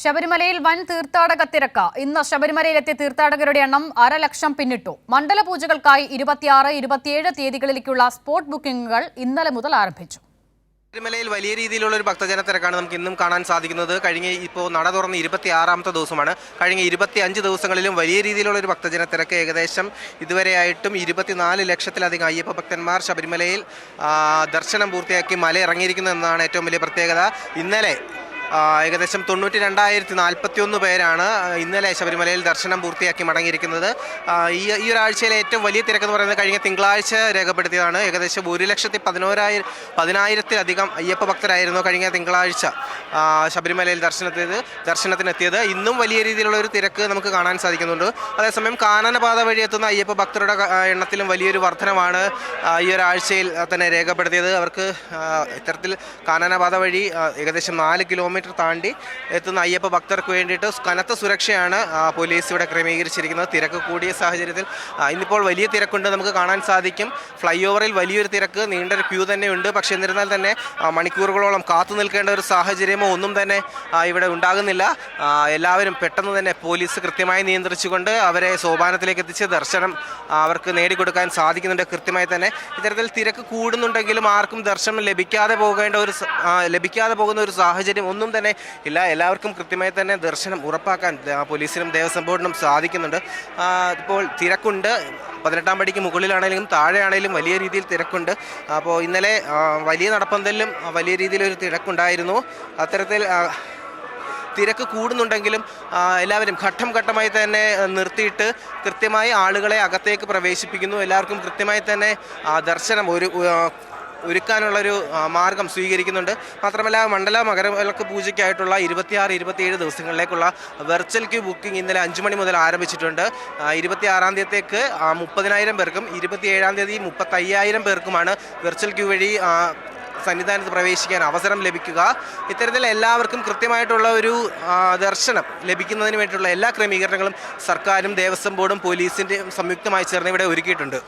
ശബരിമലയിൽ വൻ തീർത്ഥാടക തിരക്ക്. ഇന്ന് ശബരിമലയിലെത്തിയ തീർത്ഥാടകരുടെ എണ്ണം 1,00,000 പിന്നിട്ടു. മണ്ഡലപൂജകൾക്കായി 26, 27 തീയതികളിലേക്കുള്ള സ്പോട്ട് ബുക്കിംഗുകൾ ഇന്നലെ മുതൽ ആരംഭിച്ചു. ശബരിമലയിൽ വലിയ രീതിയിലുള്ള ഒരു ഭക്തജന തിരക്കാണ് നമുക്ക് ഇന്നും കാണാൻ സാധിക്കുന്നത്. ഇപ്പോൾ നട തുറന്ന് 26ാമത്തെ ദിവസമാണ്. കഴിഞ്ഞ 25 ദിവസങ്ങളിലും വലിയ രീതിയിലുള്ള ഒരു ഭക്തജന തിരക്ക്. ഏകദേശം ഇതുവരെയായിട്ടും 24 ലക്ഷത്തിലധികം അയ്യപ്പ ഭക്തന്മാർ ശബരിമലയിൽ ദർശനം പൂർത്തിയാക്കി മല ഇറങ്ങിയിരിക്കുന്നു എന്നതാണ് ഏറ്റവും വലിയ പ്രത്യേകത. ഇന്നലെ ഏകദേശം 92,041 പേരാണ് ഇന്നലെ ശബരിമലയിൽ ദർശനം പൂർത്തിയാക്കി മടങ്ങിയിരിക്കുന്നത്. ഈ ഒരാഴ്ചയിലെ ഏറ്റവും വലിയ തിരക്കെന്ന് പറയുന്നത് കഴിഞ്ഞ തിങ്കളാഴ്ച രേഖപ്പെടുത്തിയതാണ്. ഏകദേശം 1,10,000-11,000-ലധികം അയ്യപ്പ ഭക്തരായിരുന്നു കഴിഞ്ഞ തിങ്കളാഴ്ച ശബരിമലയിൽ ദർശനത്തിനെത്തിയത്. ഇന്നും വലിയ രീതിയിലുള്ള ഒരു തിരക്ക് നമുക്ക് കാണാൻ സാധിക്കുന്നുണ്ട്. അതേസമയം കാനനപാത വഴി എത്തുന്ന അയ്യപ്പ ഭക്തരുടെ എണ്ണത്തിലും വലിയൊരു വർധനമാണ് ഈ ഒരാഴ്ചയിൽ തന്നെ രേഖപ്പെടുത്തിയത്. അവർക്ക് ഇത്തരത്തിൽ കാനനപാത വഴി ഏകദേശം 4 കിലോമീറ്റർ താണ്ടി എത്തുന്ന അയ്യപ്പ ഭക്തർക്ക് വേണ്ടിയിട്ട് കനത്ത സുരക്ഷയാണ് പോലീസ് ഇവിടെ ക്രമീകരിച്ചിരിക്കുന്നത്. തിരക്ക് കൂടിയ സാഹചര്യത്തിൽ ഇന്നിപ്പോൾ വലിയ തിരക്കുണ്ട്, നമുക്ക് കാണാൻ സാധിക്കും. ഫ്ലൈ ഓവറിൽ വലിയൊരു തിരക്ക്, നീണ്ടൊരു ക്യൂ തന്നെയുണ്ട്. പക്ഷേ എന്നിരുന്നാൽ തന്നെ മണിക്കൂറുകളോളം കാത്തു നിൽക്കേണ്ട ഒരു സാഹചര്യമോ ഒന്നും തന്നെ ഇവിടെ ഉണ്ടാകുന്നില്ല. എല്ലാവരും പെട്ടെന്ന് തന്നെ പോലീസ് കൃത്യമായി നിയന്ത്രിച്ചുകൊണ്ട് അവരെ സോപാനത്തിലേക്ക് എത്തിച്ച് ദർശനം അവർക്ക് നേടിക്കൊടുക്കാൻ സാധിക്കുന്നുണ്ട്. കൃത്യമായി തന്നെ ഇത്തരത്തിൽ തിരക്ക് കൂടുന്നുണ്ടെങ്കിലും ആർക്കും ദർശനം ലഭിക്കാതെ പോകുന്ന ഒരു സാഹചര്യം ഒന്നും തന്നെ ഇല്ല. എല്ലാവർക്കും കൃത്യമായി തന്നെ ദർശനം ഉറപ്പാക്കാൻ പോലീസിനും ദേവസ്വം ബോർഡിനും സാധിക്കുന്നുണ്ട്. ഇപ്പോൾ തിരക്കുണ്ട്. 18ാം പടിക്ക് മുകളിലാണെങ്കിലും താഴെയാണെങ്കിലും വലിയ രീതിയിൽ തിരക്കുണ്ട്. അപ്പോൾ ഇന്നലെ വലിയ നടപ്പന്തലിലും വലിയ രീതിയിലൊരു തിരക്കുണ്ടായിരുന്നു. അത്തരത്തിൽ തിരക്ക് കൂടുന്നുണ്ടെങ്കിലും എല്ലാവരും ഘട്ടം ഘട്ടമായി തന്നെ നിർത്തിയിട്ട് കൃത്യമായി ആളുകളെ അകത്തേക്ക് പ്രവേശിപ്പിക്കുന്നു. എല്ലാവർക്കും കൃത്യമായി തന്നെ ദർശനം ഒരുക്കാനുള്ളൊരു മാർഗം സ്വീകരിക്കുന്നുണ്ട്. മാത്രമല്ല Mandala Makaravilakku പൂജയ്ക്കായിട്ടുള്ള 26, 27 ദിവസങ്ങളിലേക്കുള്ള virtual queue booking ഇന്നലെ 5 മണി മുതൽ ആരംഭിച്ചിട്ടുണ്ട്. 26ാം തീയതിക്ക് 30,000 പേർക്കും 27ാം തീയതി 35,000 പേർക്കുമാണ് വെർച്വൽ ക്യൂ വഴി സന്നിധാനത്ത് പ്രവേശിക്കാൻ അവസരം ലഭിക്കുക. ഇത്തരത്തിൽ എല്ലാവർക്കും കൃത്യമായിട്ടുള്ള ഒരു ദർശനം ലഭിക്കുന്നതിന് വേണ്ടിയിട്ടുള്ള എല്ലാ ക്രമീകരണങ്ങളും സർക്കാരും ദേവസ്വം ബോർഡും പോലീസിൻ്റെയും സംയുക്തമായി ചേർന്ന് ഇവിടെ ഒരുക്കിയിട്ടുണ്ട്.